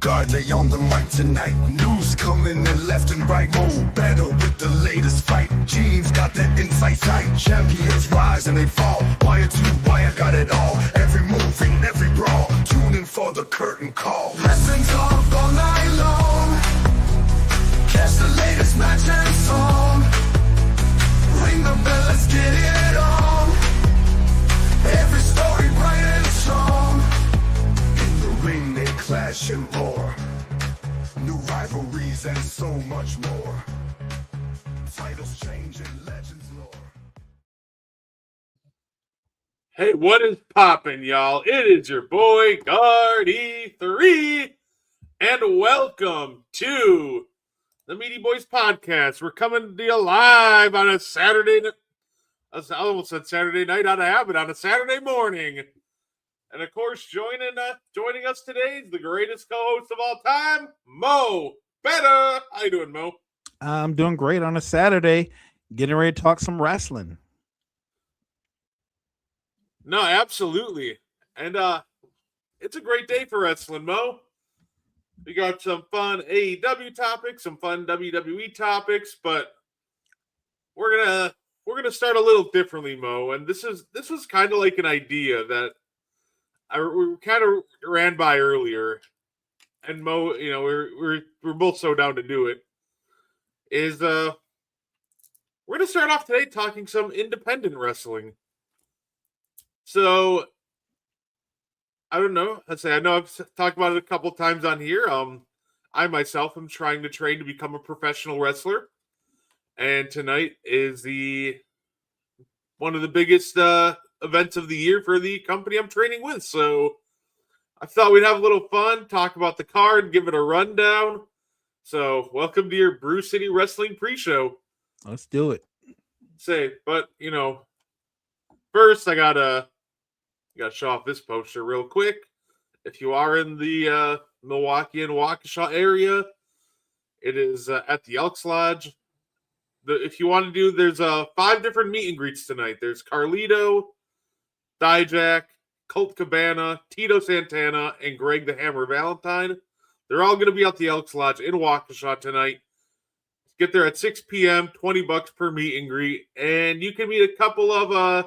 guard, they on the mic tonight. News coming in left and right. Mo better with the latest fight. Gene's got the inside sight. Champions rise and they fall. Wire to wire, got it all. Every move in every brawl. Tune in for the curtain call. Wrestling talk all night long. Catch the latest match and song. Ring the bell, let's get it on. Every story bright and strong. In the ring they clash and roar. New rivalries and so much more. Titles change and legends lore. Hey, what is poppin', y'all? It is your boy, Guardy3, and welcome to the Meaty Boyz podcast. We're coming to you live on a Saturday night. I almost said Saturday night out of habit, on a Saturday morning. And of course, joining us today is the greatest co-host of all time, Mo Better. How you doing, Mo? I'm doing great on a Saturday, getting ready to talk some wrestling. No, absolutely. And it's a great day for wrestling, Mo. We got some fun AEW topics, some fun WWE topics, but we're gonna start a little differently, Mo. And this was kind of like an idea that we kind of ran by earlier. And Mo, you know, we're both so down to do it. We're gonna start off today talking some independent wrestling. So I don't know. I know I've talked about it a couple times on here. I myself am trying to train to become a professional wrestler, and tonight is one of the biggest events of the year for the company I'm training with. So I thought we'd have a little fun, talk about the card, give it a rundown. So welcome to your Brew City Wrestling pre-show. Let's do it. But you know, first I gotta show off this poster real quick. If you are in the Milwaukee and Waukesha area, it is at the Elks Lodge. If you want to do, there's 5 different meet and greets tonight. There's Carlito, Dijak, Colt Cabana, Tito Santana, and Greg the Hammer Valentine. They're all going to be at the Elks Lodge in Waukesha tonight. Get there at 6 p.m., $20 per meet and greet. And you can meet a couple of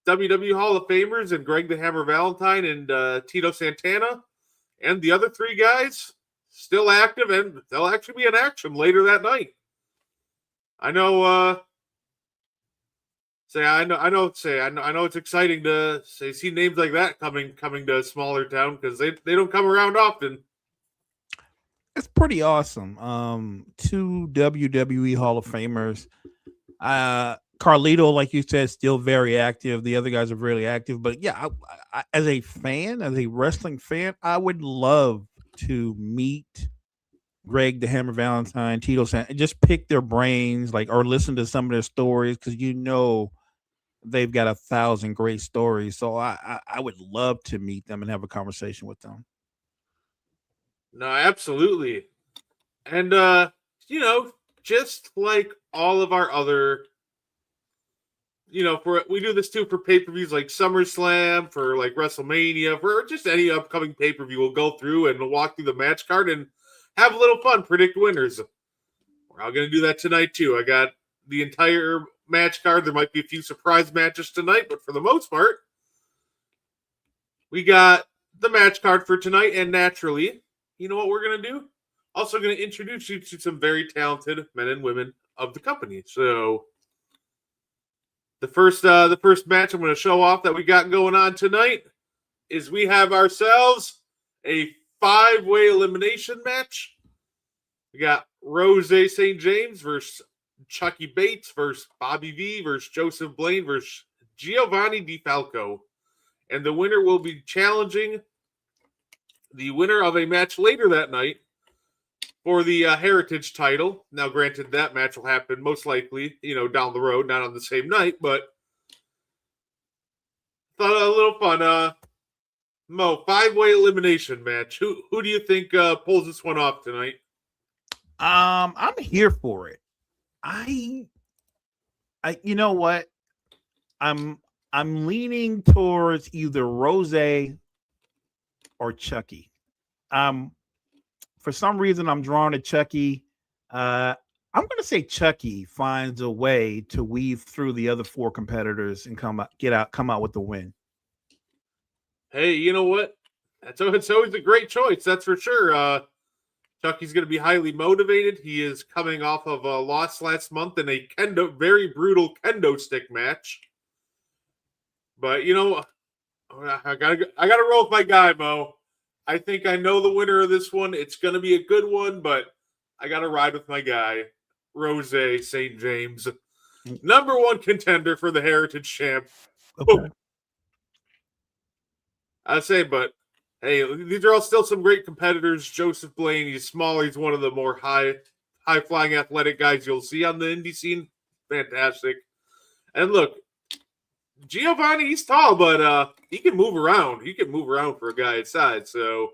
WWE Hall of Famers and Greg the Hammer Valentine and Tito Santana. And the other 3 guys still active, and they'll actually be in action later that night. I know it's exciting to see names like that coming to a smaller town, because they don't come around often. It's pretty awesome. 2 WWE Hall of Famers. Carlito, like you said, still very active. The other guys are really active. But yeah, I, as a wrestling fan, I would love to meet Greg the Hammer Valentine, Tito Santana, just pick their brains, or listen to some of their stories, because they've got 1,000 great stories. So I would love to meet them and have a conversation with them. No, absolutely. And just like all of our other, we do this too for pay-per-views like SummerSlam, for like WrestleMania, for just any upcoming pay-per-view. We'll go through and we'll walk through the match card and have a little fun, predict winners. We're all going to do that tonight too. I got the entire match card. There might be a few surprise matches tonight, but for the most part, we got the match card for tonight. And naturally, you know what we're going to do? Also going to introduce you to some very talented men and women of the company. So the first match I'm going to show off that we got going on tonight is we have ourselves a 5-way elimination match. We got Rose St. James versus Chucky Bates versus Bobby V versus Joseph Blaine versus Giovanni DeFalco. And the winner will be challenging the winner of a match later that night for the Heritage title. Now, granted, that match will happen most likely, down the road, not on the same night, but thought a little fun. Mo, 5-way elimination match. Who do you think pulls this one off tonight? I'm here for it. I you know what? I'm leaning towards either Rose or Chucky. for some reason, I'm drawn to Chucky. I'm going to say Chucky finds a way to weave through the other 4 competitors and come out with the win. Hey, you know what? It's always a great choice. That's for sure. Chucky's going to be highly motivated. He is coming off of a loss last month in a very brutal kendo stick match. But you know, I gotta roll with my guy, Mo. I think I know the winner of this one. It's going to be a good one, but I gotta ride with my guy, Rose St. James, #1 contender for the Heritage Champ. Okay. I say, but hey, these are all still some great competitors. Joseph Blaine, he's small. He's one of the more high-flying athletic guys you'll see on the indie scene. Fantastic. And look, Giovanni, he's tall, but he can move around. He can move around for a guy his size. So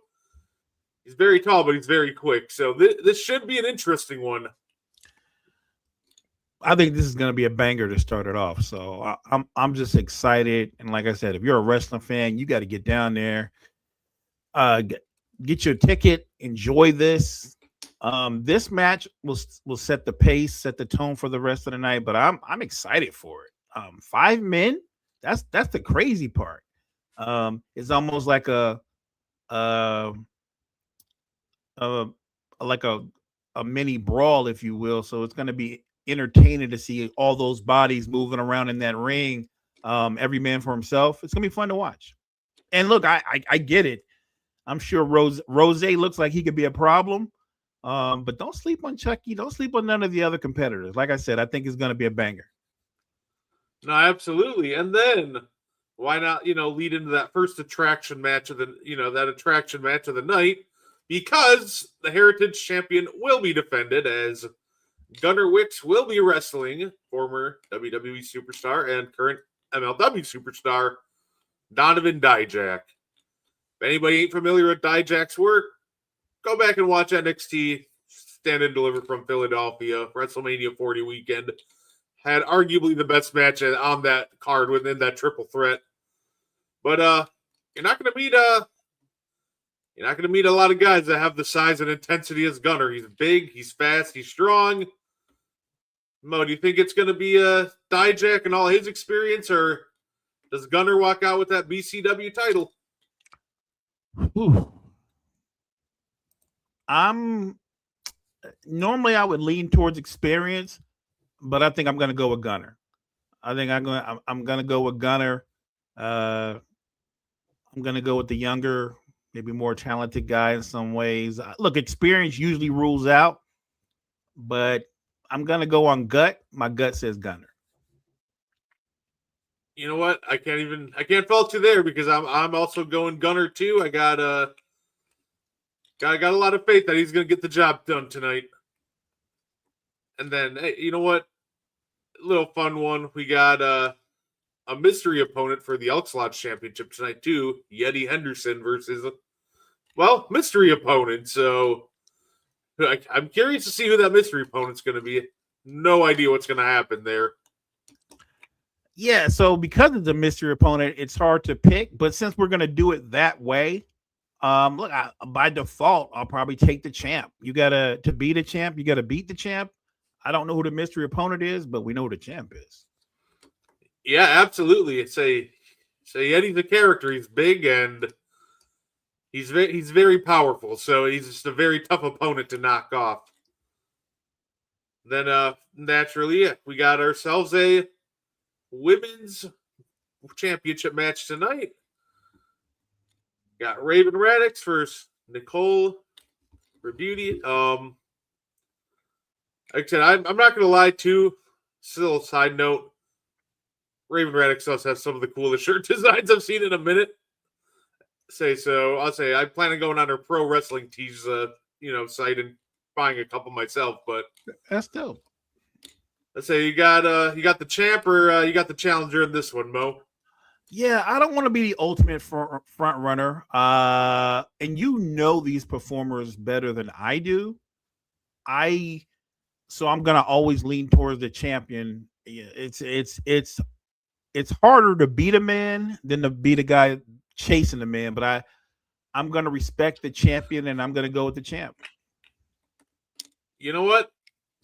he's very tall, but he's very quick. So this should be an interesting one. I think this is going to be a banger to start it off. So I'm just excited. And like I said, if you're a wrestling fan, you got to get down there, get your ticket, enjoy this. This match will set the pace, set the tone for the rest of the night. But I'm excited for it. 5 men. That's the crazy part. It's almost like a mini brawl, if you will. So it's going to be entertaining to see all those bodies moving around in that ring. Every man for himself. It's gonna be fun to watch. And look, I get it. I'm sure Rose looks like he could be a problem. But don't sleep on Chucky. Don't sleep on none of the other competitors. Like I said, I think it's gonna be a banger. No, absolutely. And then why not, lead into that first attraction match of the night, because the Heritage Champion will be defended as Gunnar Wicks will be wrestling former WWE superstar and current MLW superstar Donovan Dijak. If anybody ain't familiar with Dijak's work, go back and watch NXT Stand and Deliver from Philadelphia, WrestleMania 40 weekend. Had arguably the best match on that card within that triple threat. But you're not going to meet a lot of guys that have the size and intensity as Gunnar. He's big, he's fast, he's strong. Mo, do you think it's going to be Dijak and all his experience, or does Gunnar walk out with that BCW title? Normally I would lean towards experience, but I think I'm going to go with Gunnar. I'm going to go with Gunnar. I'm going to go with the younger, maybe more talented guy in some ways. Look, experience usually rules out, but I'm going to go on gut. My gut says Gunnar. You know what? I can't fault you there, because I'm also going Gunnar too. I got a lot of faith that he's going to get the job done tonight. And then, hey, you know what? A little fun one. We got a mystery opponent for the Elks Lodge Championship tonight too. Yeti Henderson versus, mystery opponent. So I'm curious to see who that mystery opponent's going to be. No idea what's going to happen there. Yeah, so because it's a mystery opponent, it's hard to pick. But since we're going to do it that way, by default, I'll probably take the champ. To beat a champ, you got to beat the champ. I don't know who the mystery opponent is, but we know who the champ is. Yeah, absolutely. It's Yeti's a character. He's big and he's very powerful. So he's just a very tough opponent to knock off. Then naturally, we got ourselves a women's championship match tonight. Got Raven Radix versus Nicole Rebuti. Like I said, I'm not going to lie too. Still, a side note, Raven Radix does have some of the coolest shirt designs I've seen in a minute. I'll say I plan on going on her Pro Wrestling Tees, site and buying a couple myself. But that's dope. Let's say you got the champ, or you got the challenger in this one, Mo. Yeah, I don't want to be the ultimate front runner. And these performers better than I do. So I'm gonna always lean towards the champion. It's harder to beat a man than to beat a guy chasing a man, but I'm gonna respect the champion and I'm gonna go with the champ. You know what?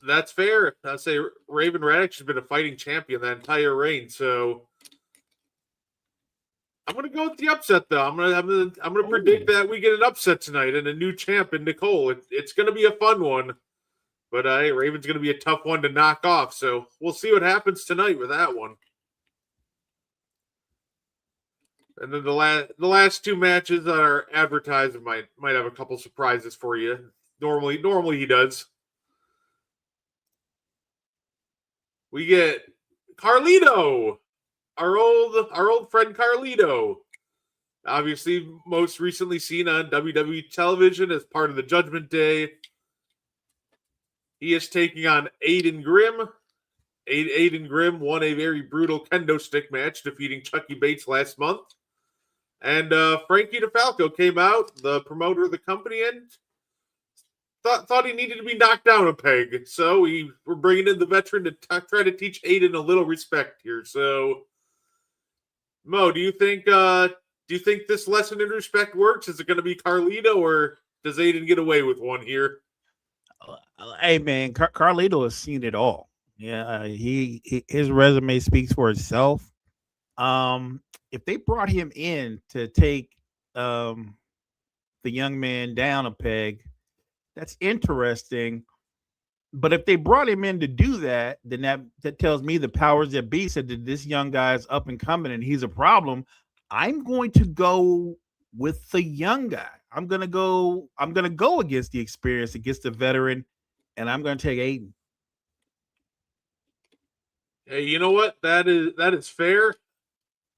That's fair. I'd say Raven Radix has been a fighting champion that entire reign, so I'm gonna go with the upset though. I'm gonna predict that we get an upset tonight and a new champ in Nicole. It's gonna be a fun one, but hey, Raven's gonna be a tough one to knock off. So we'll see what happens tonight with that one. And then the last two matches that are advertised might have a couple surprises for you. Normally he does. We get Carlito, our old friend Carlito. Obviously, most recently seen on WWE television as part of the Judgment Day. He is taking on Aiden Grimm. Aiden Grimm won a very brutal kendo stick match, defeating Chucky Bates last month. And Frankie DeFalco came out, the promoter of the company, and thought he needed to be knocked down a peg. So we're bringing in the veteran to try to teach Aiden a little respect here. So, Mo, do you think this lesson in respect works? Is it going to be Carlito, or does Aiden get away with one here? Hey man, Carlito has seen it all. Yeah, his resume speaks for itself. If they brought him in to take the young man down a peg, that's interesting. But if they brought him in to do that, then that tells me the powers that be said that this young guy is up and coming and he's a problem. I'm going to go with the young guy. I'm gonna go against the experience, against the veteran, and I'm gonna take Aiden. Hey, you know what? That is fair.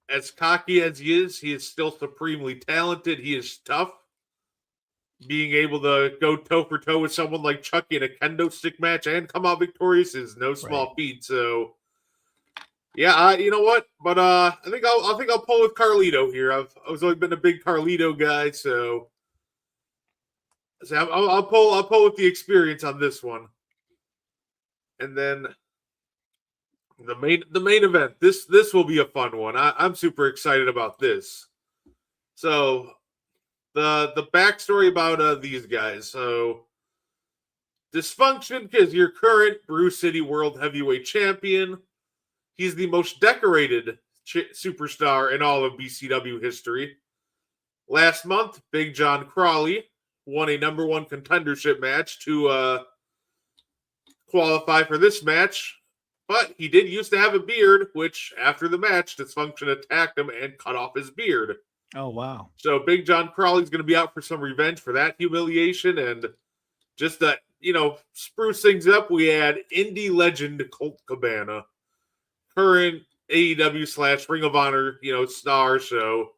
As cocky as he is still supremely talented. He is tough. Being able to go toe for toe with someone like Chucky in a kendo stick match and come out victorious is no small feat. So, yeah, you know what? But I think I'll pull with Carlito here. I've always been a big Carlito guy, so I'll pull with the experience on this one. And then the main event. This will be a fun one. I'm super excited about this. So the backstory about these guys. So Dysfunction is your current Brew City World Heavyweight Champion. He's the most decorated superstar in all of BCW history. Last month, Big John Crawley won a number one contendership match to qualify for this match. But he did used to have a beard, which after the match, Dysfunction attacked him and cut off his beard. Oh, wow. So Big John Crawley's going to be out for some revenge for that humiliation. And just to, spruce things up, we had indie legend Colt Cabana, current AEW / Ring of Honor, star. So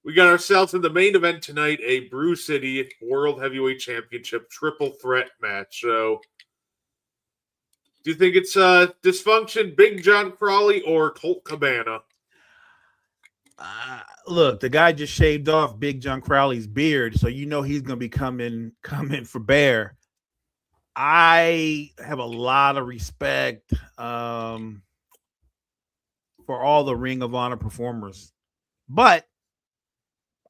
we got ourselves in the main event tonight, a Brew City World Heavyweight Championship triple threat match. So do you think it's Dysfunction, Big John Crawley, or Colt Cabana? Look, the guy just shaved off Big John Crowley's beard, so he's going to be coming for bear. I have a lot of respect for all the Ring of Honor performers, but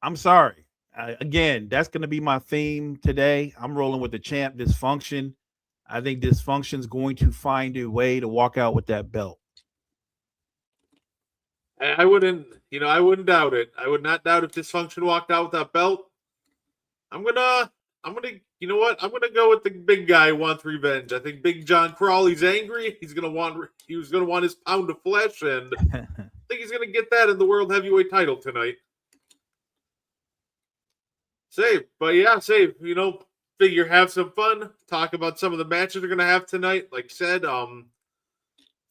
I'm sorry. Again, that's going to be my theme today. I'm rolling with the champ, Dysfunction. I think Dysfunction's going to find a way to walk out with that belt. I wouldn't doubt it. I would not doubt if Dysfunction walked out with that belt. I'm gonna, I'm gonna go with the big guy who wants revenge. I think Big John Crawley's angry. He was gonna want his pound of flesh, and I think he's gonna get that in the World Heavyweight title tonight. Figure have some fun. Talk about some of the matches we're gonna have tonight. Like I said,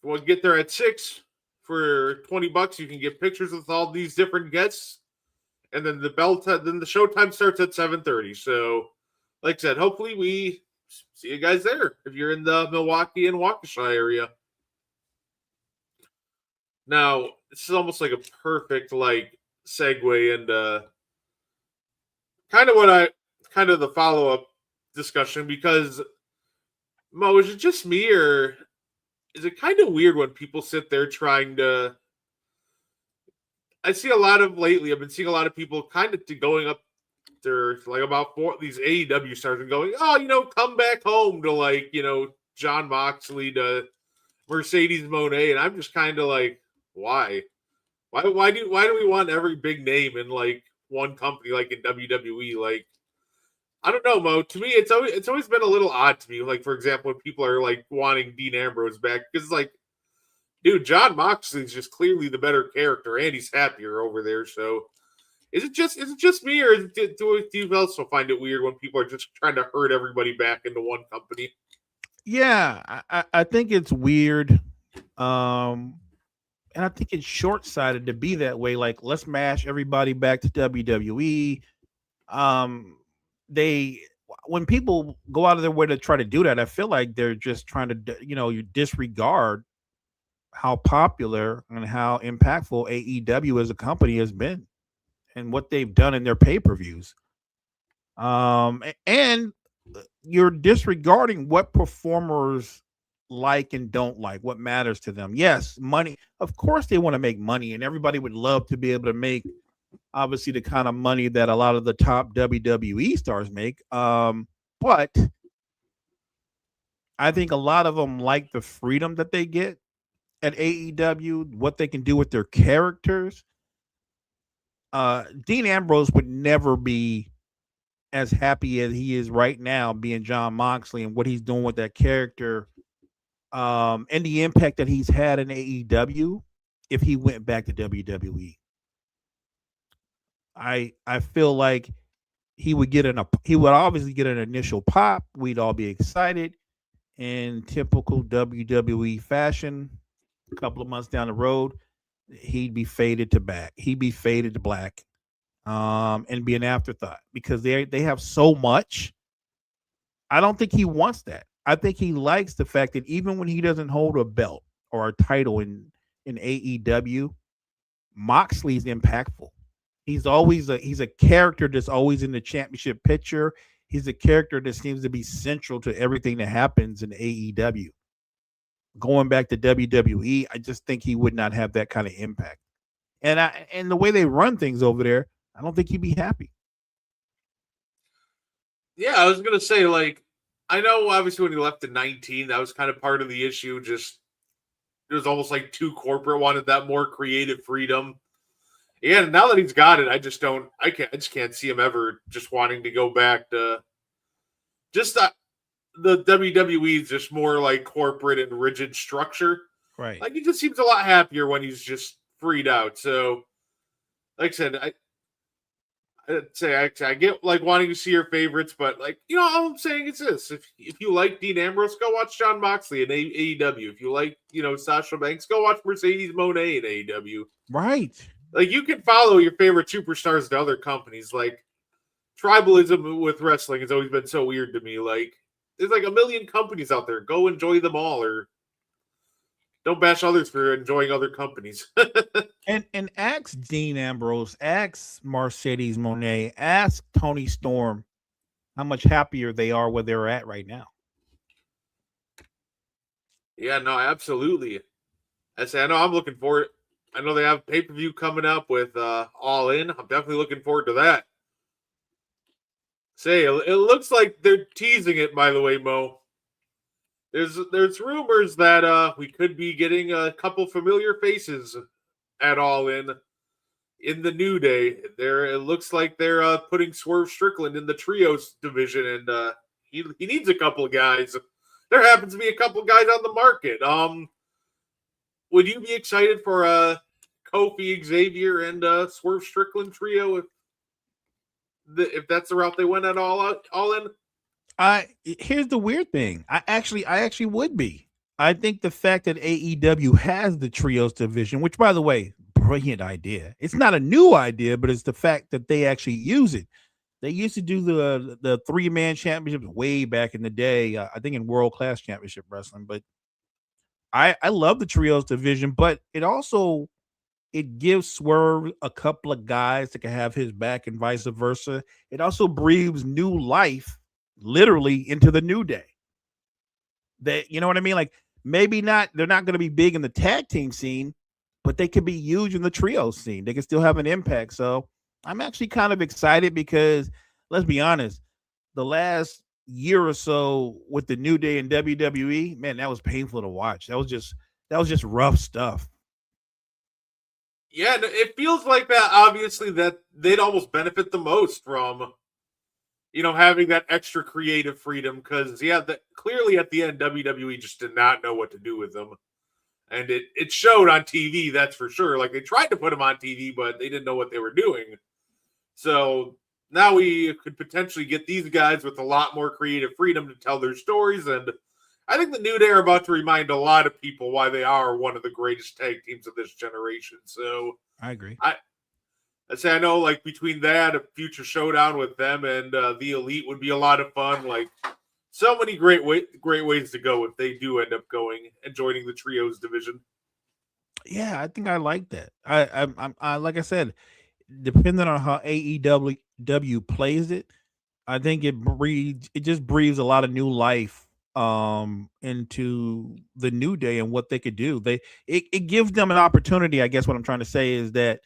we'll get there at 6 for $20. You can get pictures with all these different guests, and then the showtime starts at 7:30. So, like I said, hopefully we see you guys there if you're in the Milwaukee and Waukesha area. Now, this is almost like a perfect segue into kind of the follow-up discussion, because Mo, is it just me, or is it kind of weird when people sit there trying to... I've been seeing a lot of people kind of going up after like about these AEW stars and going, oh, come back home to like, John Moxley to Mercedes Moné, and I'm just kind of like, why? Why do we want every big name in like one company like in WWE? Like, I don't know, Mo. To me, it's always been a little odd to me. Like, for example, when people are like wanting Dean Ambrose back, because it's like, dude, John Moxley's just clearly the better character, and he's happier over there. So, is it just me, or do you also find it weird when people are just trying to herd everybody back into one company? Yeah, I think it's weird. And I think it's short-sighted to be that way. Like, let's mash everybody back to WWE. When people go out of their way to try to do that, I feel like they're just trying to, you disregard how popular and how impactful AEW as a company has been and what they've done in their pay-per-views. And you're disregarding what performers like and don't like, what matters to them. Yes, money. Of course, they want to make money, and everybody would love to be able to make, obviously, the kind of money that a lot of the top WWE stars make. But I think a lot of them like the freedom that they get at AEW, what they can do with their characters. Dean Ambrose would never be as happy as he is right now being John Moxley and what he's doing with that character, and the impact that he's had in AEW if he went back to WWE. I feel like he would obviously get an initial pop. We'd all be excited in typical WWE fashion. A couple of months down the road, he'd be faded to black. And be an afterthought because they have so much. I don't think he wants that. I think he likes the fact that even when he doesn't hold a belt or a title in AEW, Moxley's impactful. He's a character that's always in the championship picture. He's a character that seems to be central to everything that happens in AEW. Going back to WWE, I just think he would not have that kind of impact. And the way they run things over there, I don't think he'd be happy. Yeah, I was gonna say, like, I know obviously when he left in 19, that was kind of part of the issue. Just it was almost like too corporate, wanted that more creative freedom. Yeah, now that he's got it, I just can't see him ever just wanting to go back to just the WWE is just more like corporate and rigid structure. Right. Like he just seems a lot happier when he's just freed out. So, like I said, I'd say I get like wanting to see your favorites, but like all I'm saying is this: if you like Dean Ambrose, go watch John Moxley in AEW. If you like Sasha Banks, go watch Mercedes Moné in AEW. Right. Like you can follow your favorite superstars to other companies. Like tribalism with wrestling has always been so weird to me. Like there's like a million companies out there. Go enjoy them all, or don't bash others for enjoying other companies. and ask Dean Ambrose, ask Mercedes Moné, ask Tony Storm how much happier they are where they're at right now. Yeah, no, absolutely. I know I'm looking forward. I know they have pay-per-view coming up with All In. I'm definitely looking forward to that. It looks like they're teasing it, by the way, Mo. There's rumors that we could be getting a couple familiar faces at All In the New Day. It looks like they're putting Swerve Strickland in the trios division, and he needs a couple of guys. There happens to be a couple of guys on the market. Would you be excited for Kofi, Xavier, and Swerve Strickland trio if that's the route they went at All In? Here's the weird thing. I actually would be. I think the fact that AEW has the trios division, which by the way, brilliant idea. It's not a new idea, but it's the fact that they actually use it. They used to do the 3-man championships way back in the day. I think in World Class Championship Wrestling, but I love the trios division, but it gives Swerve a couple of guys that can have his back and vice versa. It also breathes new life literally into the New Day. You know what I mean? Like maybe they're not going to be big in the tag team scene, but they could be huge in the trio scene. They can still have an impact. So I'm actually kind of excited because let's be honest, the last year or so with the New Day and WWE, man, that was painful to watch. That was just rough stuff. Yeah, it feels like that. Obviously, that they'd almost benefit the most from having that extra creative freedom. Because clearly at the end, WWE just did not know what to do with them, and it showed on TV. That's for sure. Like they tried to put them on TV, but they didn't know what they were doing. So now we could potentially get these guys with a lot more creative freedom to tell their stories. And I think the New Day are about to remind a lot of people why they are one of the greatest tag teams of this generation. So I agree. I say I know, like between that, a future showdown with them and the Elite would be a lot of fun. Like so many great ways to go if they do end up going and joining the trios division. Yeah, I think I like that. I like I said, depending on how AEW plays it, I think it just breathes a lot of new life into the New Day and what they could do. It gives them an opportunity. I guess what I'm trying to say is that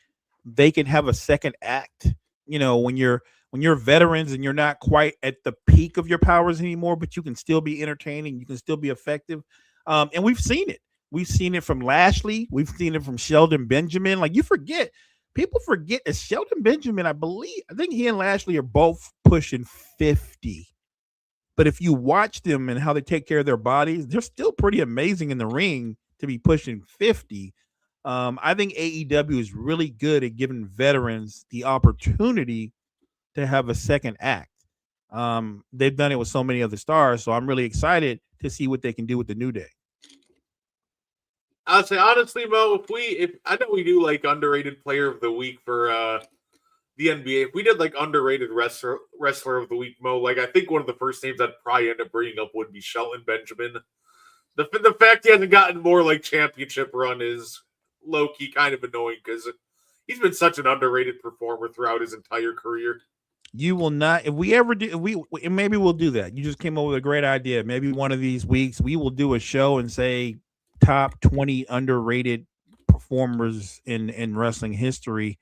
they can have a second act. When you're veterans and you're not quite at the peak of your powers anymore, but you can still be entertaining, you can still be effective. And we've seen it. We've seen it from Lashley. We've seen it from Sheldon Benjamin. Like people forget that Sheldon Benjamin, I think he and Lashley are both pushing 50. But if you watch them and how they take care of their bodies, they're still pretty amazing in the ring to be pushing 50. I think AEW is really good at giving veterans the opportunity to have a second act. They've done it with so many other stars, so I'm really excited to see what they can do with the New Day. I'd say honestly, Mo, if I know we do like underrated player of the week for the NBA. If we did like underrated wrestler of the week, Mo, like I think one of the first names I'd probably end up bringing up would be Shelton Benjamin. The fact he hasn't gotten more like championship run is low key kind of annoying because he's been such an underrated performer throughout his entire career. You will not, if we ever do, maybe we'll do that. You just came up with a great idea. Maybe one of these weeks we will do a show and say top 20 underrated performers in wrestling history.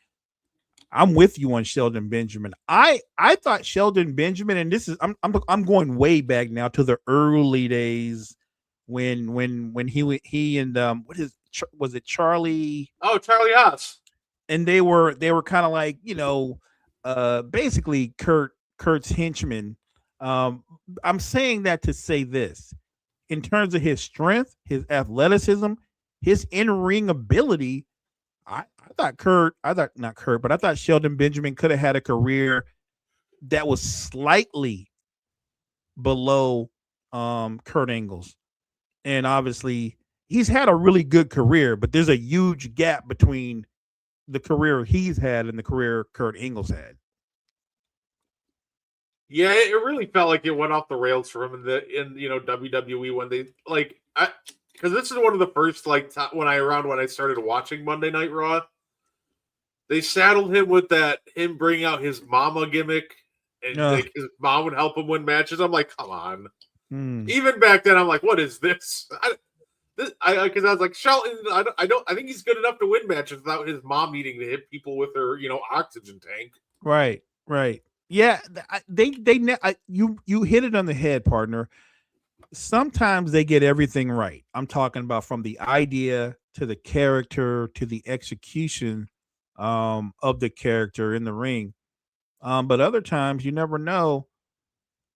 I'm with you on Sheldon Benjamin. I thought Sheldon Benjamin, and this is I'm going way back now to the early days when he and was it Charlie? Oh, Charlie Haas. And they were kind of like basically Kurt's henchmen. I'm saying that to say this: in terms of his strength, his athleticism, his in-ring ability, I thought Sheldon Benjamin could have had a career that was slightly below Kurt Angle's. And obviously he's had a really good career, but there's a huge gap between the career he's had and the career Kurt Angle's had. Yeah, it really felt like it went off the rails for him in WWE when they because this is one of the first when I started watching Monday Night Raw. They saddled him with him bringing out his mama gimmick, and like his mom would help him win matches. I'm like, come on. Even back then, I'm like, what is this? Because I was like, Shelton, I think he's good enough to win matches without his mom needing to hit people with her, oxygen tank. Right. Yeah, you hit it on the head, partner. Sometimes they get everything right. I'm talking about from the idea to the character to the execution of the character in the ring. But other times you never know.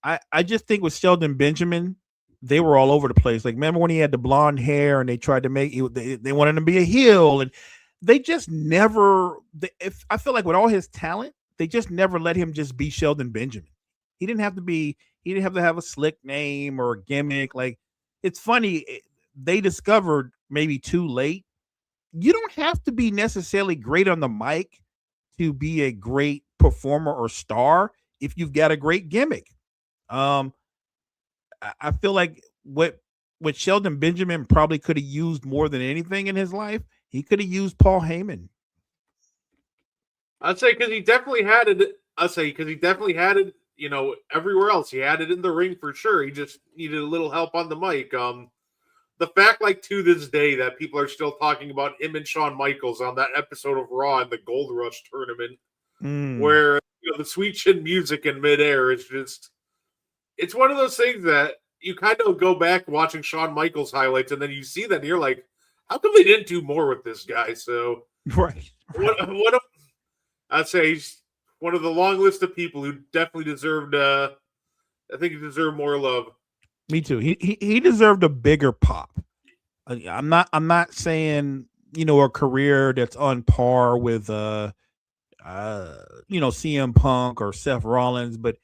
I just think with Sheldon Benjamin, they were all over the place. Like, remember when he had the blonde hair and they tried to make they wanted him to be a heel, and they just never. I feel like with all his talent, they just never let him just be Sheldon Benjamin. He didn't have to have a slick name or a gimmick. Like, it's funny, they discovered maybe too late, you don't have to be necessarily great on the mic to be a great performer or star if you've got a great gimmick. I feel like what Sheldon Benjamin probably could have used more than anything in his life, he could have used Paul Heyman. I'd say because he definitely had it. Everywhere else. He had it in the ring for sure. He just needed a little help on the mic. The fact, to this day, that people are still talking about him and Shawn Michaels on that episode of Raw in the Gold Rush tournament, where the sweet chin music in midair. It's one of those things that you kind of go back watching Shawn Michaels highlights, and then you see that and you're like, how come they didn't do more with this guy? So Right. I'd say he's one of the long list of people who definitely deserved. I think he deserved more love. Me too. He deserved a bigger pop. I'm not saying a career that's on par with CM Punk or Seth Rollins, but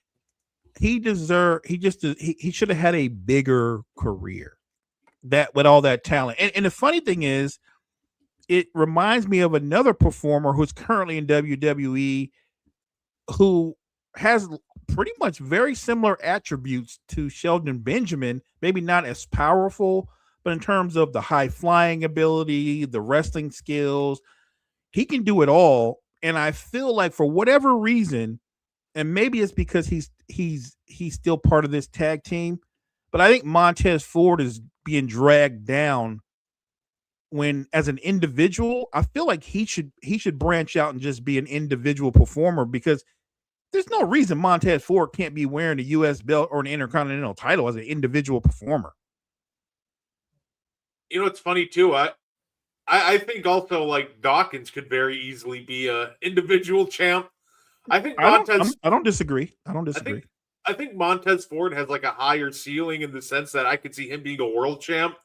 he should have had a bigger career that with all that talent. And the funny thing is, it reminds me of another performer who's currently in WWE who has pretty much very similar attributes to Shelton Benjamin, maybe not as powerful, but in terms of the high flying ability, the wrestling skills, he can do it all. And I feel like for whatever reason, and maybe it's because he's still part of this tag team, but I think Montez Ford is being dragged down when, as an individual, I feel like he should branch out and just be an individual performer, because there's no reason Montez Ford can't be wearing a U.S. belt or an Intercontinental title as an individual performer. It's funny too. I think also like Dawkins could very easily be a individual champ. I think Montez. I don't disagree. I think Montez Ford has like a higher ceiling in the sense that I could see him being a world champ,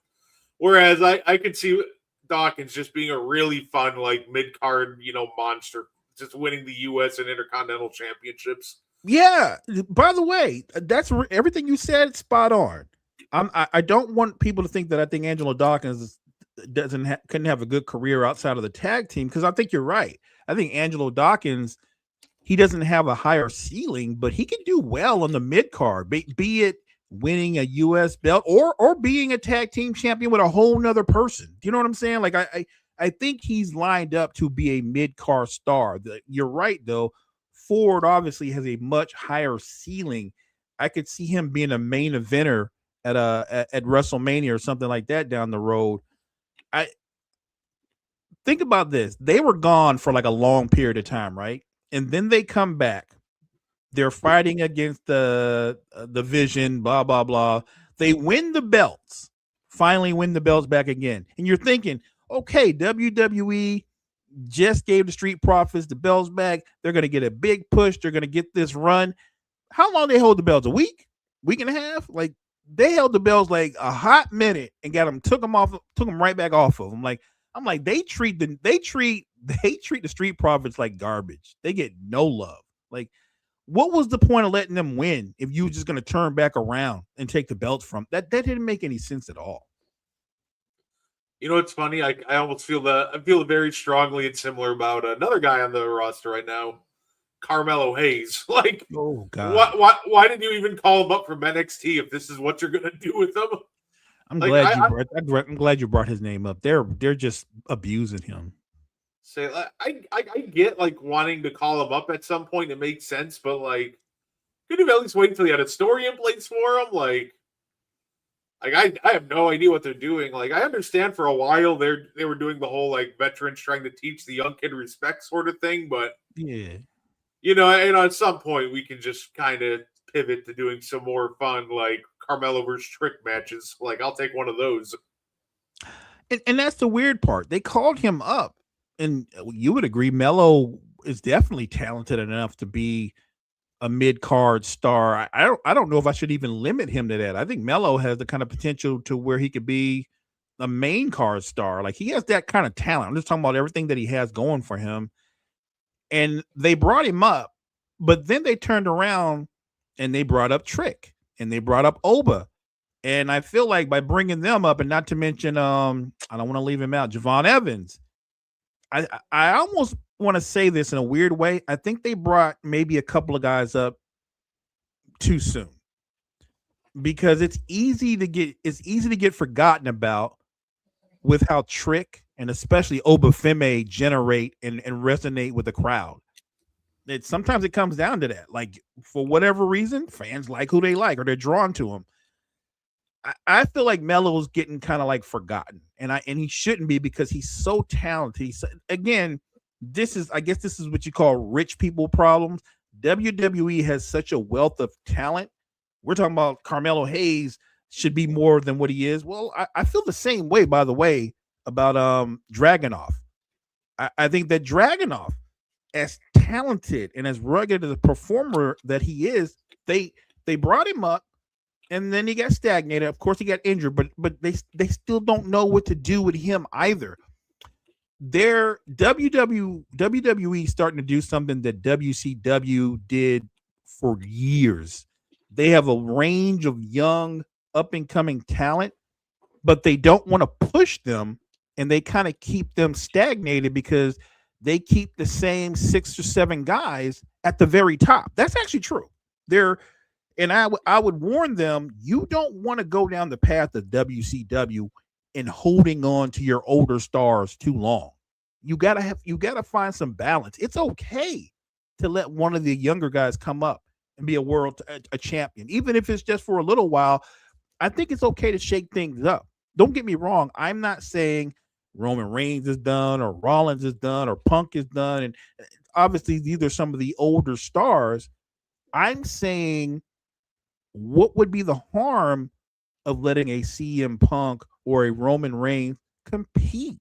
whereas I could see Dawkins just being a really fun like mid card monster, just winning the U.S. and Intercontinental championships. Yeah. By the way, that's everything you said. Spot on. I don't want people to think that I think Angelo Dawkins couldn't have a good career outside of the tag team, because I think you're right. I think Angelo Dawkins, he doesn't have a higher ceiling, but he can do well on the mid card, be it winning a U.S. belt or being a tag team champion with a whole nother person. Do you know what I'm saying? Like I think he's lined up to be a mid card star. You're right though. Ford obviously has a much higher ceiling. I could see him being a main eventer at WrestleMania or something like that down the road. I think about this. They were gone for like a long period of time, right? And then they come back. They're fighting against the Vision, blah, blah, blah. They win the belts, finally win the belts back again. And you're thinking, okay, WWE just gave the Street Profits the belts back. They're going to get a big push. They're going to get this run. How long they hold the belts? A week and a half? Like, they held the belts like a hot minute and took them right back off of them. I'm like, they treat the Street Profits like garbage. They get no love. Like, what was the point of letting them win if you were just going to turn back around and take the belts from that? That didn't make any sense at all. It's funny. I almost feel very strongly and similar about another guy on the roster right now, Carmelo Hayes. Like, oh god, why did you even call him up from NXT if this is what you're gonna do with him? I'm glad you brought his name up. They're just abusing him. Say, I get like wanting to call him up at some point. It makes sense, but like, could you at least wait until you had a story in place for him? Like I have no idea what they're doing. Like, I understand for a while they were doing the whole like veterans trying to teach the young kid respect sort of thing, but yeah. And at some point we can just kind of pivot to doing some more fun, like Carmelo versus Trick matches. Like, I'll take one of those. And that's the weird part. They called him up, and you would agree, Melo is definitely talented enough to be a mid-card star. I don't know if I should even limit him to that. I think Melo has the kind of potential to where he could be a main card star. Like, he has that kind of talent. I'm just talking about everything that he has going for him. And they brought him up, but then they turned around and they brought up Trick and they brought up Oba. And I feel like by bringing them up, and not to mention, I don't want to leave him out, Javon Evans, I almost want to say this in a weird way. I think they brought maybe a couple of guys up too soon, because it's easy to get forgotten about with how Trick and especially Obafemi generate and resonate with the crowd. Sometimes it comes down to that. Like, for whatever reason, fans like who they like or they're drawn to him. I feel like Melo's getting kind of like forgotten, and he shouldn't be, because he's so talented. Again, I guess this is what you call rich people problems. WWE has such a wealth of talent. We're talking about Carmelo Hayes should be more than what he is. Well, I feel the same way, by the way, about Dragunov. I think that Dragunov, as talented and as rugged as a performer that he is, they brought him up and then he got stagnated. Of course, he got injured, but they still don't know what to do with him either. Their WWE starting to do something that WCW did for years. They have a range of young up and coming talent, but they don't want to push them, and they kind of keep them stagnated because they keep the same 6 or 7 guys at the very top. That's actually true. And I would warn them, you don't want to go down the path of WCW and holding on to your older stars too long. You gotta find some balance. It's okay to let one of the younger guys come up and be a champion, even if it's just for a little while. I think it's okay to shake things up. Don't get me wrong. I'm not saying Roman Reigns is done or Rollins is done or Punk is done. And obviously these are some of the older stars. I'm saying, what would be the harm of letting a CM Punk or a Roman Reigns compete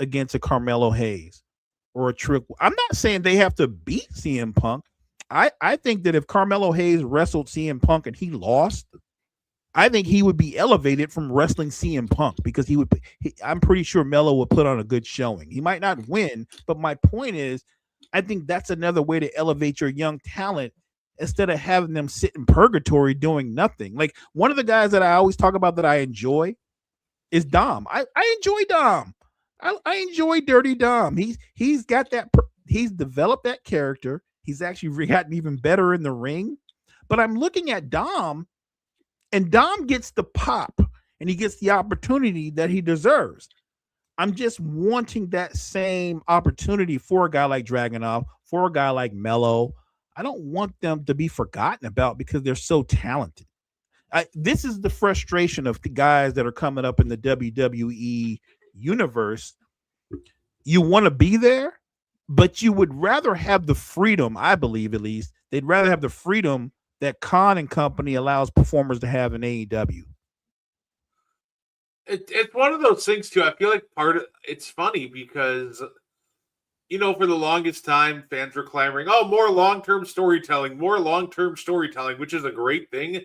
against a Carmelo Hayes or a Trick? I'm not saying they have to beat CM Punk. I think that if Carmelo Hayes wrestled CM Punk and he lost, I think he would be elevated from wrestling CM Punk because I'm pretty sure Melo would put on a good showing. He might not win, but my point is, I think that's another way to elevate your young talent instead of having them sit in purgatory doing nothing. Like, one of the guys that I always talk about that I enjoy is Dom. I enjoy Dom. I enjoy Dirty Dom. He's got that. He's developed that character. He's actually gotten even better in the ring. But I'm looking at Dom, and Dom gets the pop and he gets the opportunity that he deserves. I'm just wanting that same opportunity for a guy like Dragunov, for a guy like Melo. I don't want them to be forgotten about because they're so talented. This is the frustration of the guys that are coming up in the WWE universe. You want to be there, but you would rather have the freedom, I believe at least, they'd rather have the freedom that Khan and company allows performers to have in AEW. It's one of those things too. I feel like it's funny because, for the longest time, fans were clamoring, "Oh, more long-term storytelling, which is a great thing.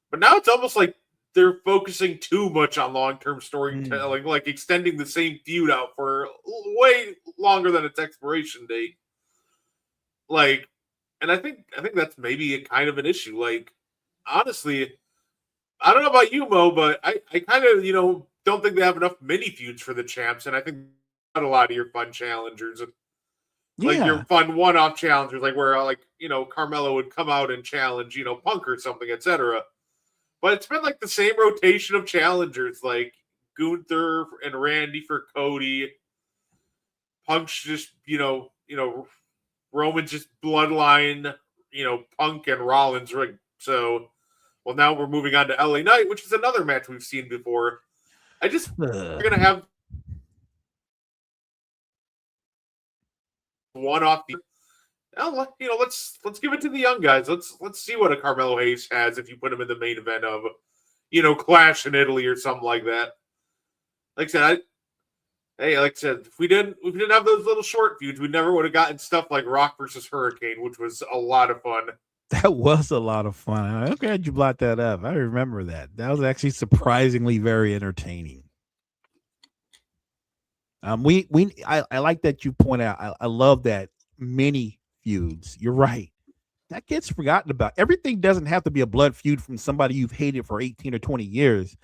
But now it's almost like they're focusing too much on long-term storytelling, like extending the same feud out for way longer than its expiration date. Like, and I think that's maybe a kind of an issue. Like, honestly, I don't know about you, Mo, but I kind of, don't think they have enough mini feuds for the champs, and I think not a lot of your fun challengers. Like your fun one-off challengers, like where Carmelo would come out and challenge, Punk or something, etc. But it's been like the same rotation of challengers, like Gunther and Randy for Cody. Punk's just, Roman's just bloodline, Punk and Rollins. Right? So, well, now we're moving on to LA Knight, which is another match we've seen before. We're going to have one off the. Let's give it to the young guys. Let's see what a Carmelo Hayes has if you put him in the main event of, Clash in Italy or something like that. Like I said, if we didn't have those little short feuds, we never would have gotten stuff like Rock versus Hurricane, which was a lot of fun. That was a lot of fun. I'm glad you brought that up. I remember that. That was actually surprisingly very entertaining. I like that you point out. I love that mini feuds. You're right. That gets forgotten about. Everything doesn't have to be a blood feud from somebody you've hated for 18 or 20 years.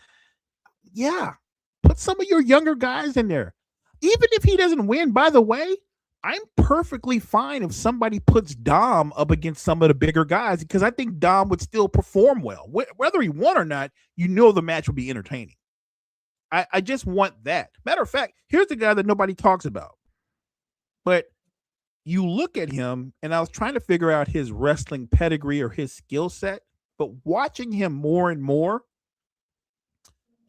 Yeah. Put some of your younger guys in there. Even if he doesn't win, by the way, I'm perfectly fine if somebody puts Dom up against some of the bigger guys because I think Dom would still perform well. Whether he won or not, the match would be entertaining. I just want that. Matter of fact, here's the guy that nobody talks about. But you look at him, and I was trying to figure out his wrestling pedigree or his skill set, but watching him more and more,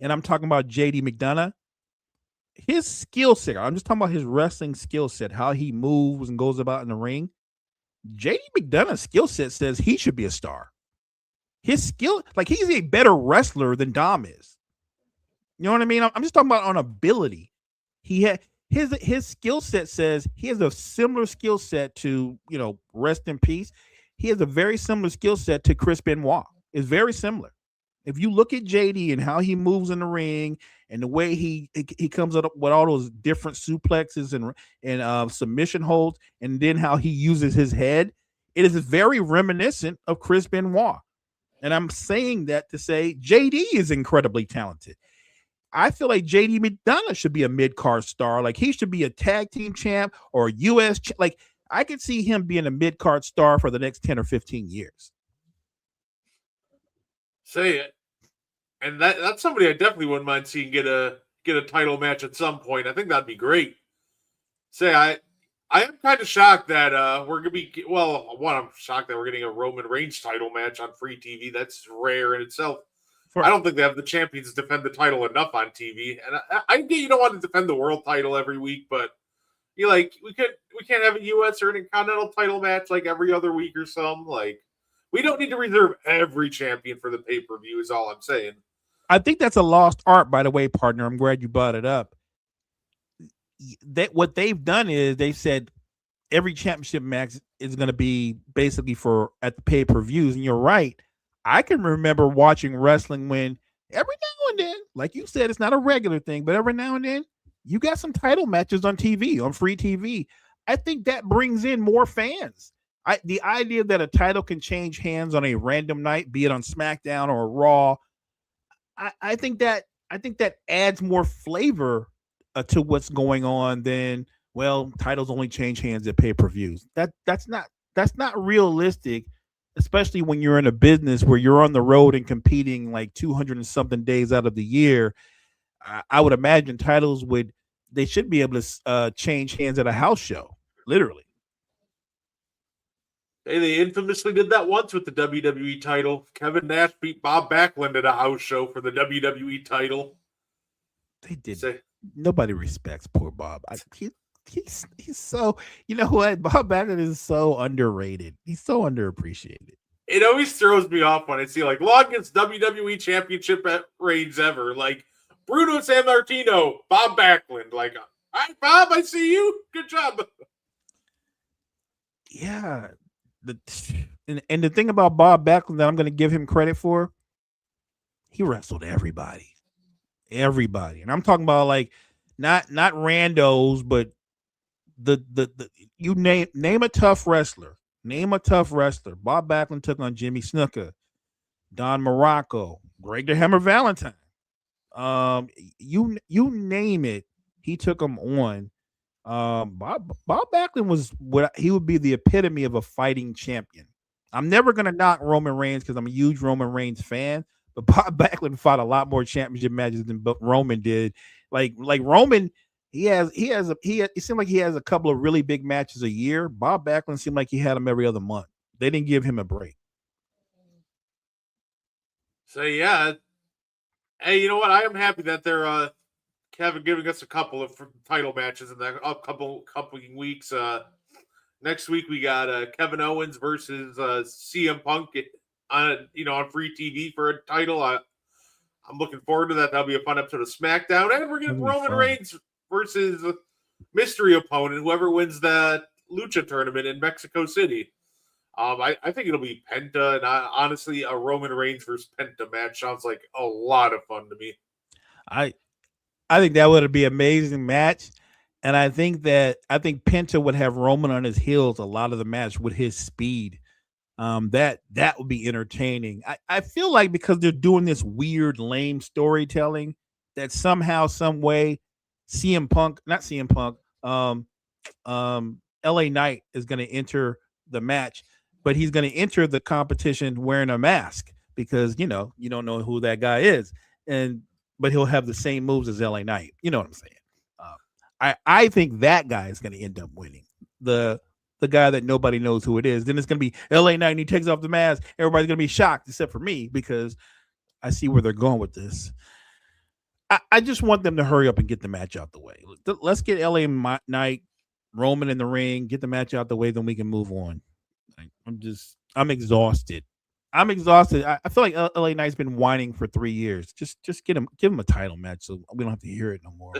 and I'm talking about JD McDonough, his skill set, I'm just talking about his wrestling skill set, how he moves and goes about in the ring. JD McDonough's skill set says he should be a star. His skill, like he's a better wrestler than Dom is. You know what I mean? I'm just talking about on ability. He had his skill set says he has a similar skill set to, rest in peace. He has a very similar skill set to Chris Benoit. It's very similar. If you look at JD and how he moves in the ring and the way he comes up with all those different suplexes and submission holds, and then how he uses his head, it is very reminiscent of Chris Benoit. And I'm saying that to say JD is incredibly talented. I feel like JD McDonough should be a mid-card star. Like he should be a tag team champ or a U.S. Like I could see him being a mid-card star for the next 10 or 15 years. Say it. And that's somebody I definitely wouldn't mind seeing get a title match at some point. I think that'd be great. Say I am kind of shocked that we're gonna be I'm shocked that we're getting a Roman Reigns title match on free TV. That's rare in itself. I don't think they have the champions defend the title enough on TV. And I get you don't want to defend the world title every week, but we can't have a US or an Intercontinental title match like every other week or something. Like we don't need to reserve every champion for the pay-per-view is all I'm saying. I think that's a lost art, by the way, partner. I'm glad you brought it up. What they've done is they said every championship match is going to be basically at the pay-per-views. And you're right. I can remember watching wrestling when every now and then, like you said, it's not a regular thing, but every now and then you got some title matches on TV, on free TV. I think that brings in more fans. The idea that a title can change hands on a random night, be it on SmackDown or Raw, I think that adds more flavor to what's going on than, titles only change hands at pay-per-views. That's not realistic, especially when you're in a business where you're on the road and competing like 200 and something days out of the year. I would imagine titles they should be able to change hands at a house show, literally. Hey, they infamously did that once with the WWE title. Kevin Nash beat Bob Backlund at a house show for the WWE title. They did. Nobody respects poor Bob. He's so, you know what? Bob Backlund is so underrated. He's so underappreciated. It always throws me off when I see like longest WWE championship reigns ever. Like Bruno Sammartino, Bob Backlund. Like, all right, Bob, I see you. Good job. Yeah. And the thing about Bob Backlund that I'm going to give him credit for, he wrestled everybody. And I'm talking about like not randos, but the you name a tough wrestler. Name a tough wrestler. Bob Backlund took on Jimmy Snuka, Don Morocco, Greg the Hammer Valentine. You name it, he took him on. Bob Backlund he would be the epitome of a fighting champion. I'm never gonna knock Roman Reigns because I'm a huge Roman Reigns fan, but Bob Backlund fought a lot more championship matches than Roman did. Like Roman, it seemed like he has a couple of really big matches a year. Bob Backlund seemed like he had them every other month. They didn't give him a break. So yeah, hey, you know what? I am happy that they're giving us a couple of title matches in the couple weeks. Next week we got Kevin Owens versus CM Punk on free TV for a title. I'm looking forward to that. That'll be a fun episode of SmackDown, and we're getting Roman Reigns versus mystery opponent, whoever wins the Lucha tournament in Mexico City. I think it'll be Penta, and honestly, a Roman Reigns versus Penta match sounds like a lot of fun to me. I think that would be an amazing match, and I think Penta would have Roman on his heels a lot of the match with his speed. That would be entertaining. I feel like because they're doing this weird, lame storytelling, that somehow, some way, LA Knight is going to enter the match, but he's going to enter the competition wearing a mask because you don't know who that guy is, but he'll have the same moves as LA Knight. You know what I'm saying? I think that guy is going to end up winning. The guy that nobody knows who it is. Then it's going to be LA Knight and he takes off the mask. Everybody's going to be shocked except for me because I see where they're going with this. I just want them to hurry up and get the match out the way. Let's get LA Knight, Roman in the ring, get the match out the way, then we can move on. I'm exhausted. I'm exhausted. I feel like LA Knight's been whining for 3 years. Just give him a title match so we don't have to hear it no more.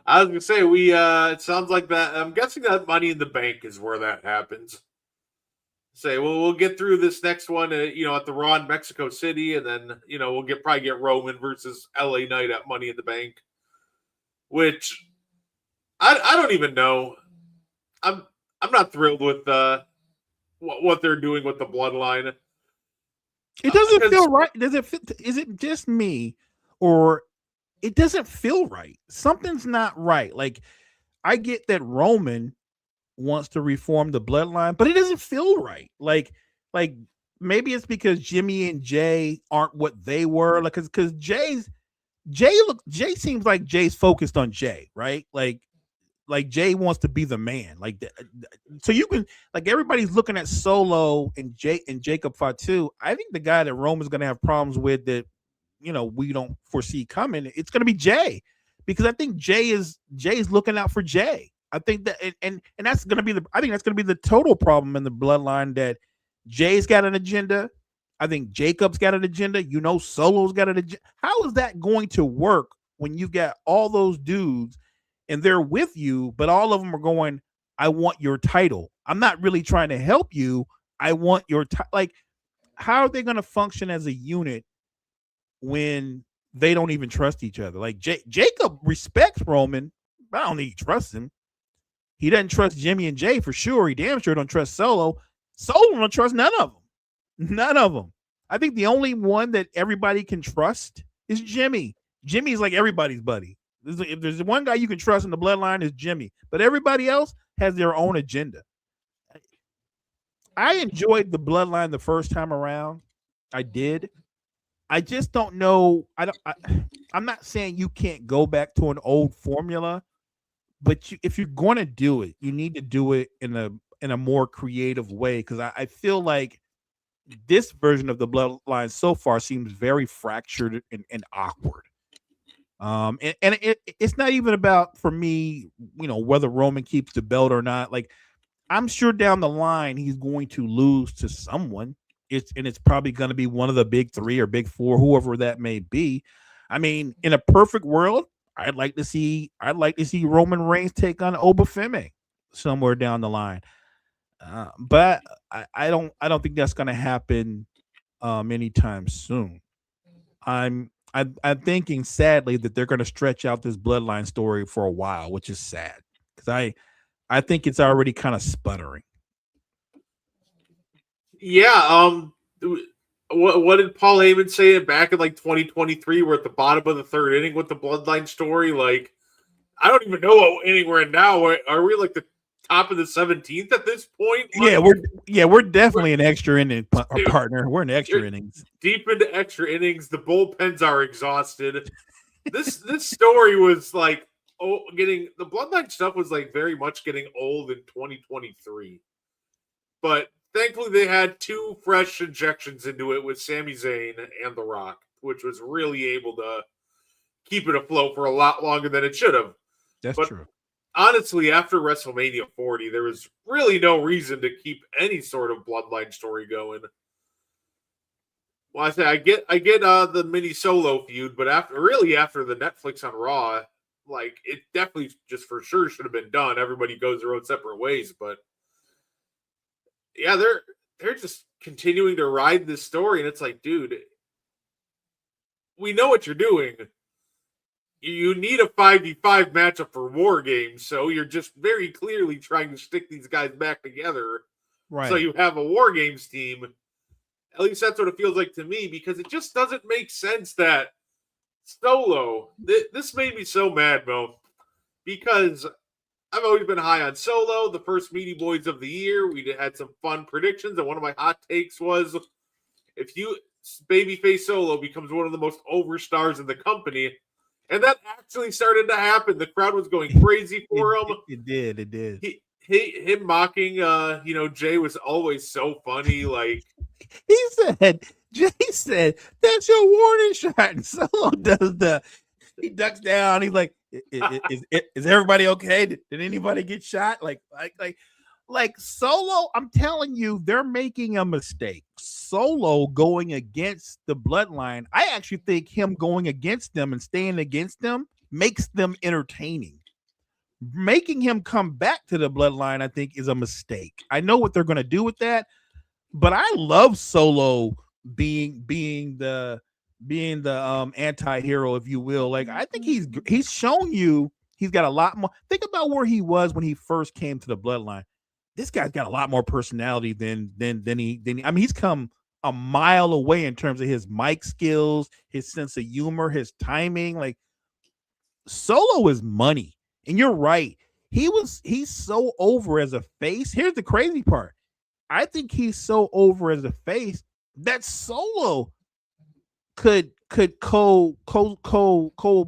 I was gonna say we. It sounds like that. I'm guessing that Money in the Bank is where that happens. Say, well, we'll get through this next one, at the Raw in Mexico City, and then we'll probably get Roman versus LA Knight at Money in the Bank, which I don't even know. I'm not thrilled with what they're doing with the bloodline. It doesn't feel right. Does it? Is it just me, or it doesn't feel right? Something's not right. Like I get that Roman wants to reform the bloodline, but it doesn't feel right. Like maybe it's because Jimmy and Jay aren't what they were. Like because Jay seems like Jay's focused on Jay, right? Like Jay wants to be the man. So you can everybody's looking at Solo and Jacob Fatu. I think the guy that Roman's going to have problems with that, we don't foresee coming. It's going to be Jay, because I think Jay's looking out for Jay. I think that, and that's going to be the total problem in the bloodline, that Jay's got an agenda. I think Jacob's got an agenda. Solo's got an agenda. How is that going to work when you've got all those dudes and they're with you, but all of them are going, I want your title. I'm not really trying to help you. I want your title. Like, how are they going to function as a unit when they don't even trust each other? Like Jacob respects Roman, but I don't think he trusts him. He doesn't trust Jimmy and Jay for sure. He damn sure don't trust Solo. Solo don't trust none of them. None of them. I think the only one that everybody can trust is Jimmy. Jimmy's like everybody's buddy. If there's one guy you can trust in the bloodline, is Jimmy. But everybody else has their own agenda. I enjoyed the bloodline the first time around. I did. I just don't know. I'm not saying you can't go back to an old formula, but if you're going to do it, you need to do it in a more creative way, because I feel like this version of the bloodline so far seems very fractured and awkward. It's not even about, for me, whether Roman keeps the belt or not. Like, I'm sure down the line he's going to lose to someone. It's probably going to be one of the big three or big four, whoever that may be. I mean, in a perfect world, I'd like to see Roman Reigns take on Obafemi somewhere down the line. But I don't think that's going to happen anytime soon. I'm thinking, sadly, that they're going to stretch out this bloodline story for a while, which is sad, because I think it's already kind of sputtering. Yeah. What did Paul Heyman say back in 2023? We're at the bottom of the third inning with the bloodline story. Like, I don't even know what inning we're in now. Are we the top of the 17th at this point? We're definitely an extra inning partner. We're in extra innings. Deep into extra innings. The bullpens are exhausted. This story was the bloodline stuff was very much getting old in 2023. But thankfully they had two fresh injections into it with Sami Zayn and The Rock, which was really able to keep it afloat for a lot longer than it should have. That's true. Honestly, after WrestleMania 40, there was really no reason to keep any sort of bloodline story going. Well, I get the mini Solo feud, but after the Netflix on Raw, it definitely just for sure should have been done. Everybody goes their own separate ways, but yeah, they're just continuing to ride this story, and it's dude, we know what you're doing. You need a 5v5 matchup for War Games, so you're just very clearly trying to stick these guys back together. Right. So you have a War Games team. At least that's what it feels like to me, because it just doesn't make sense that Solo. This made me so mad, Mo, because I've always been high on Solo, the first Meaty Boyz of the year. We had some fun predictions, and one of my hot takes was, if babyface Solo becomes one of the most over stars in the company. And that actually started to happen. The crowd was going crazy for him. It did. Him mocking, Jay was always so funny. Jay said, that's your warning shot. And Solo he ducks down. He's like, is everybody okay? Did anybody get shot? Like Solo, I'm telling you, they're making a mistake. Solo going against the bloodline, I actually think him going against them and staying against them makes them entertaining. Making him come back to the bloodline, I think, is a mistake. I know what they're going to do with that, but I love Solo being the anti-hero, if you will. Like, I think he's shown you he's got a lot more. Think about where he was when he first came to the bloodline. This guy's got a lot more personality than I mean, he's come a mile away in terms of his mic skills, his sense of humor, his timing. Like, Solo is money. And you're right. He's so over as a face. Here's the crazy part. I think he's so over as a face that Solo could co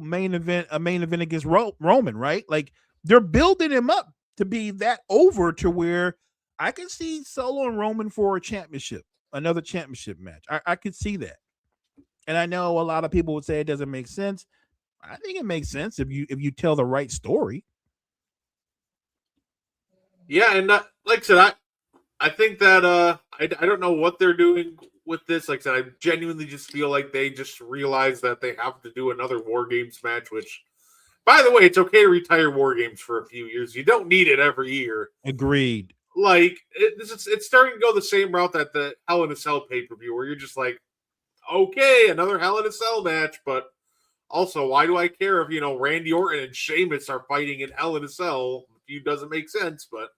main event against Roman, right? Like, they're building him up to be that over to where I can see Solo and Roman for a championship, another championship match. I could see that. And I know a lot of people would say it doesn't make sense. I think it makes sense if you tell the right story. Yeah, and like I said, I think that I don't know what they're doing with this. Like I said, I genuinely just feel like they just realize that they have to do another War Games match, which, by the way, it's okay to retire War Games for a few years. You don't need it every year. Agreed. Like, it's starting to go the same route that the Hell in a Cell pay-per-view, where you're just like, okay, another Hell in a Cell match, but also, why do I care if, Randy Orton and Sheamus are fighting in Hell in a Cell? It doesn't make sense, but,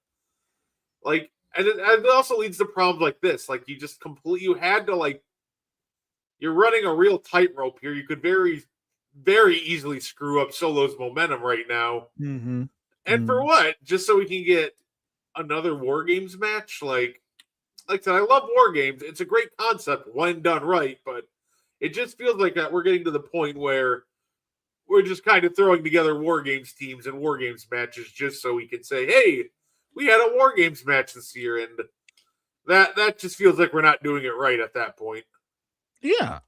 like, and it also leads to problems like this. Like, you had to, like, you're running a real tightrope here. You could very, very easily screw up Solo's momentum right now. Mm-hmm. And for what? Just so we can get another War Games match? Like I said, I love War Games. It's a great concept when done right, but it just feels like that we're getting to the point where we're just kind of throwing together War Games teams and War Games matches just so we can say, hey, we had a War Games match this year, and that just feels like we're not doing it right at that point. Yeah.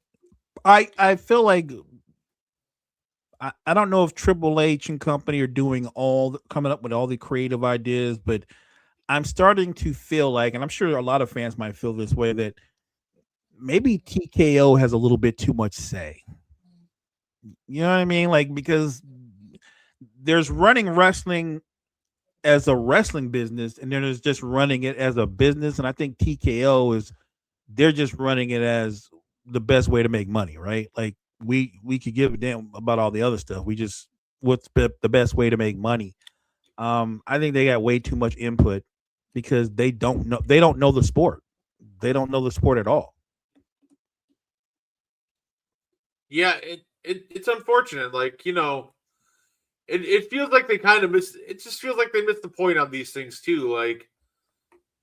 I feel like I don't know if Triple H and company are coming up with all the creative ideas, but I'm starting to feel like, and I'm sure a lot of fans might feel this way, that maybe TKO has a little bit too much say. You know what I mean? Like, because there's running wrestling as a wrestling business, and then there's just running it as a business. And I think TKO they're just running it as the best way to make money, right? Like, we could give a damn about all the other stuff. What's the best way to make money? I think they got way too much input because they don't know the sport. They don't know the sport at all. Yeah, it's unfortunate. Like, it feels like they kind of it just feels like they missed the point on these things too. Like,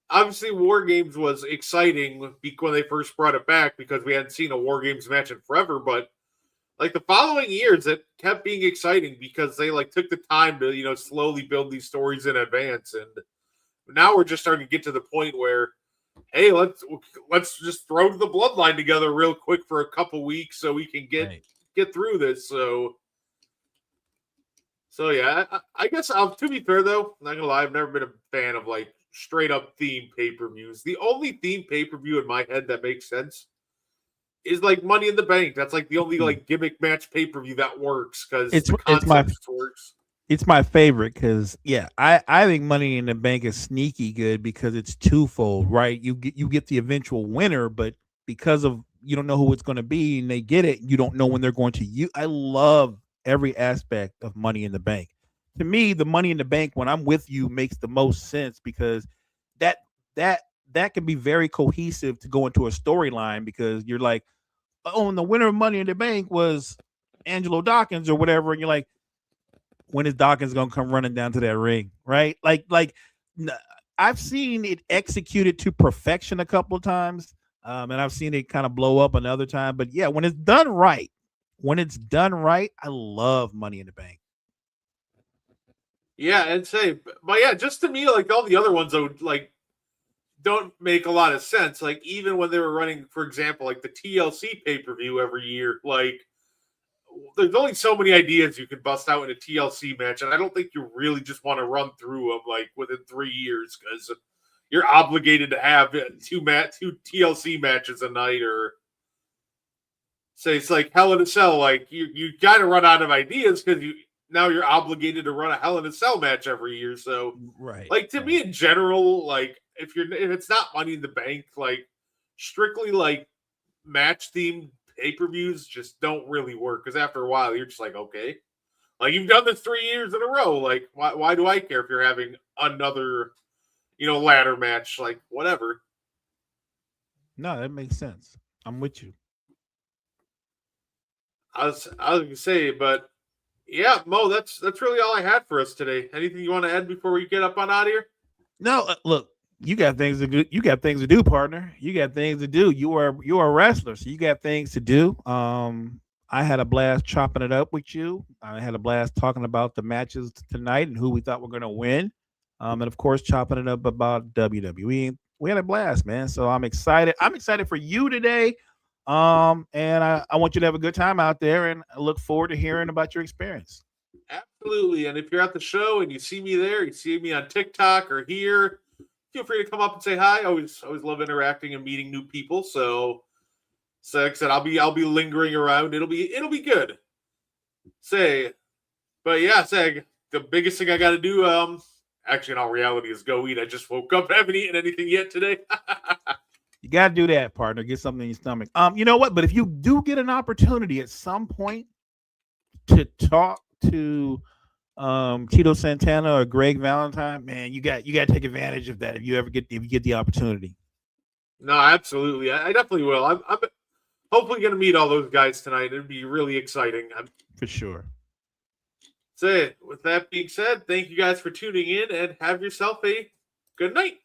obviously War Games was exciting when they first brought it back because we hadn't seen a War Games match in forever, but like the following years it kept being exciting because they like took the time to, slowly build these stories in advance. And now we're just starting to get to the point where, hey, let's just throw the bloodline together real quick for a couple weeks so we can get through this. So yeah, I guess to be fair though, I'm not gonna lie, I've never been a fan of like straight up theme pay-per-views. The only theme pay-per-view in my head that makes sense is like Money in the Bank. That's like the only like gimmick match pay-per-view that works because it's my favorite because I think Money in the Bank is sneaky good because it's twofold, right? You get the eventual winner, but because of you don't know who it's going to be and they get it, you don't know when they're going to I love every aspect of Money in the Bank. To me, the Money in the Bank when I'm with you makes the most sense because that can be very cohesive to go into a storyline because you're like, oh, and the winner of Money in the Bank was Angelo Dawkins or whatever, and you're like, when is Dawkins gonna come running down to that ring, right? Like I've seen it executed to perfection a couple of times, and I've seen it kind of blow up another time. But yeah, when it's done right, I love Money in the Bank. Yeah, and but yeah, just to me, like all the other ones, like don't make a lot of sense. Like even when they were running, for example, like the TLC pay-per-view every year, like there's only so many ideas you can bust out in a TLC match, and I don't think you really just want to run through them like within 3 years because you're obligated to have two TLC matches a night, or say it's like Hell in a Cell. Like you got to run out of ideas because now you're obligated to run a Hell in a Cell match every year. So, Right. like to me in general, like if it's not Money in the Bank, like strictly like match themed pay-per-views just don't really work because after a while you're just like, okay, like you've done this 3 years in a row. Like why do I care if you're having another ladder match? Like whatever. No, that makes sense. I'm with you. I was gonna say, but yeah, Mo, that's really all I had for us today. Anything you want to add before we get up on out of here? No, look, you got things to do. You got things to do, partner. You got things to do. You are a wrestler, so you got things to do. I had a blast chopping it up with you. I had a blast talking about the matches tonight and who we thought were going to win. And of course, chopping it up about WWE. We had a blast, man. So I'm excited. I'm excited for you today. And I want you to have a good time out there, and I look forward to hearing about your experience. Absolutely. And if you're at the show and you see me there, you see me on TikTok or here, feel free to come up and say hi. Always love interacting and meeting new people. So like I said, I'll be lingering around. It'll be good. But yeah, the biggest thing I got to do, actually in all reality, is go eat. I just woke up, haven't eaten anything yet today. You got to do that, partner. Get something in your stomach. You know what? But if you do get an opportunity at some point to talk to Tito Santana or Greg Valentine, man, you got to take advantage of that if you get the opportunity. No, absolutely. I definitely will. I'm hopefully going to meet all those guys tonight. It'd be really exciting. For sure. So with that being said, thank you guys for tuning in and have yourself a good night.